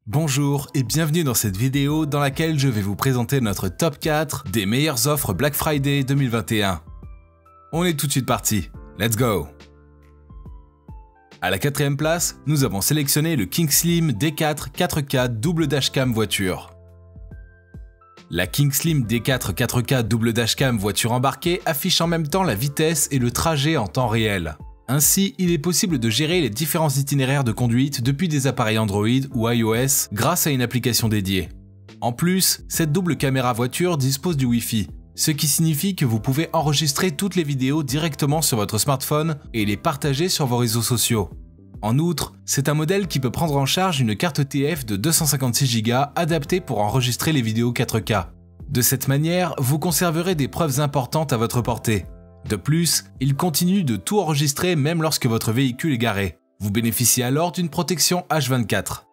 Bonjour et bienvenue dans cette vidéo dans laquelle je vais vous présenter notre top 4 des meilleures offres Black Friday 2021. On est tout de suite parti, let's go! À la quatrième place, nous avons sélectionné le Kingslim D4 4K double dashcam voiture. La Kingslim D4 4K double dashcam voiture embarquée affiche en même temps la vitesse et le trajet en temps réel. Ainsi, il est possible de gérer les différents itinéraires de conduite depuis des appareils Android ou iOS grâce à une application dédiée. En plus, cette double caméra voiture dispose du Wi-Fi, ce qui signifie que vous pouvez enregistrer toutes les vidéos directement sur votre smartphone et les partager sur vos réseaux sociaux. En outre, c'est un modèle qui peut prendre en charge une carte TF de 256 Go adaptée pour enregistrer les vidéos 4K. De cette manière, vous conserverez des preuves importantes à votre portée. De plus, il continue de tout enregistrer même lorsque votre véhicule est garé. Vous bénéficiez alors d'une protection H24.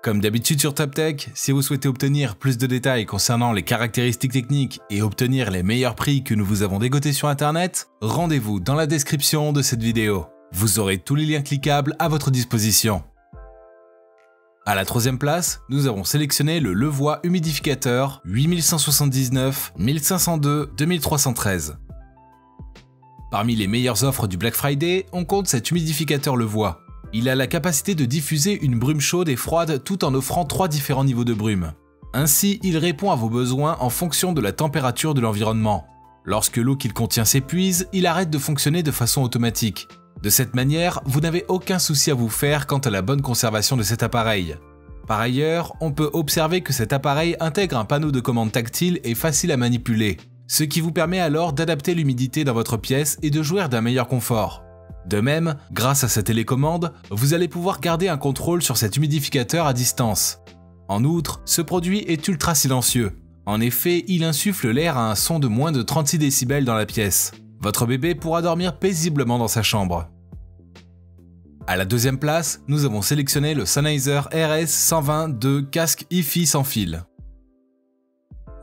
Comme d'habitude sur TopTech, si vous souhaitez obtenir plus de détails concernant les caractéristiques techniques et obtenir les meilleurs prix que nous vous avons dégotés sur internet, rendez-vous dans la description de cette vidéo. Vous aurez tous les liens cliquables à votre disposition. À la troisième place, nous avons sélectionné le Levoit humidificateur 8179 1502 2313. Parmi les meilleures offres du Black Friday, on compte cet humidificateur Levoit. Il a la capacité de diffuser une brume chaude et froide tout en offrant 3 différents niveaux de brume. Ainsi, il répond à vos besoins en fonction de la température de l'environnement. Lorsque l'eau qu'il contient s'épuise, il arrête de fonctionner de façon automatique. De cette manière, vous n'avez aucun souci à vous faire quant à la bonne conservation de cet appareil. Par ailleurs, on peut observer que cet appareil intègre un panneau de commande tactile et facile à manipuler, ce qui vous permet alors d'adapter l'humidité dans votre pièce et de jouir d'un meilleur confort. De même, grâce à cette télécommande, vous allez pouvoir garder un contrôle sur cet humidificateur à distance. En outre, ce produit est ultra silencieux. En effet, il insuffle l'air à un son de moins de 36 décibels dans la pièce. Votre bébé pourra dormir paisiblement dans sa chambre. À la deuxième place, nous avons sélectionné le Sennheiser RS120 casque Hi-Fi sans fil.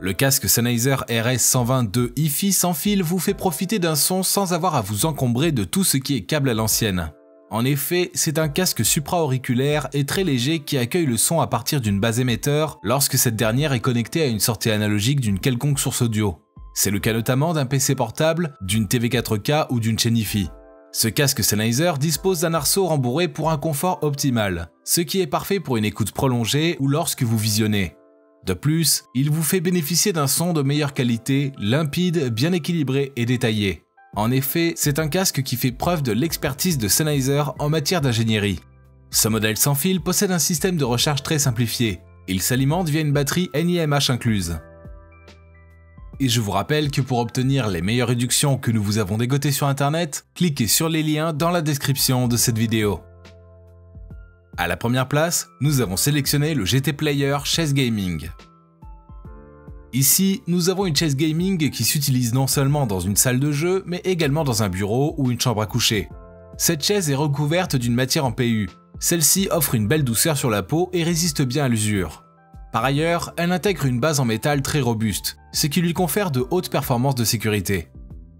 Le casque Sennheiser RS120 Hi-Fi sans fil vous fait profiter d'un son sans avoir à vous encombrer de tout ce qui est câble à l'ancienne. En effet, c'est un casque supra-auriculaire et très léger qui accueille le son à partir d'une base émetteur lorsque cette dernière est connectée à une sortie analogique d'une quelconque source audio. C'est le cas notamment d'un PC portable, d'une TV 4K ou d'une chaîne Hi-Fi. Ce casque Sennheiser dispose d'un arceau rembourré pour un confort optimal, ce qui est parfait pour une écoute prolongée ou lorsque vous visionnez. De plus, il vous fait bénéficier d'un son de meilleure qualité, limpide, bien équilibré et détaillé. En effet, c'est un casque qui fait preuve de l'expertise de Sennheiser en matière d'ingénierie. Ce modèle sans fil possède un système de recharge très simplifié. Il s'alimente via une batterie NiMH incluse. Et je vous rappelle que pour obtenir les meilleures réductions que nous vous avons dégotées sur internet, cliquez sur les liens dans la description de cette vidéo. À la première place, nous avons sélectionné le GT Player Chaise Gaming. Ici, nous avons une chaise gaming qui s'utilise non seulement dans une salle de jeu, mais également dans un bureau ou une chambre à coucher. Cette chaise est recouverte d'une matière en PU. Celle-ci offre une belle douceur sur la peau et résiste bien à l'usure. Par ailleurs, elle intègre une base en métal très robuste, ce qui lui confère de hautes performances de sécurité.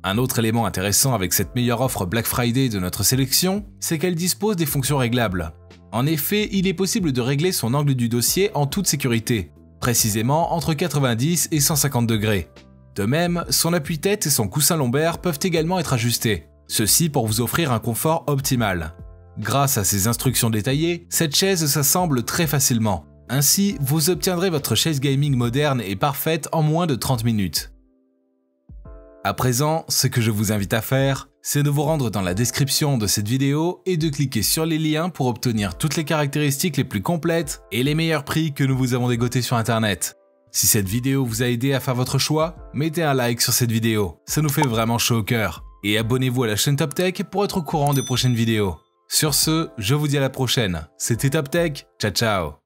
Un autre élément intéressant avec cette meilleure offre Black Friday de notre sélection, c'est qu'elle dispose des fonctions réglables. En effet, il est possible de régler son angle du dossier en toute sécurité, précisément entre 90 et 150 degrés. De même, son appuie-tête et son coussin lombaire peuvent également être ajustés, ceci pour vous offrir un confort optimal. Grâce à ces instructions détaillées, cette chaise s'assemble très facilement. Ainsi, vous obtiendrez votre chaise gaming moderne et parfaite en moins de 30 minutes. À présent, ce que je vous invite à faire, c'est de vous rendre dans la description de cette vidéo et de cliquer sur les liens pour obtenir toutes les caractéristiques les plus complètes et les meilleurs prix que nous vous avons dégotés sur internet. Si cette vidéo vous a aidé à faire votre choix, mettez un like sur cette vidéo, ça nous fait vraiment chaud au cœur. Et abonnez-vous à la chaîne TopTech pour être au courant des prochaines vidéos. Sur ce, je vous dis à la prochaine. C'était TopTech, ciao ciao.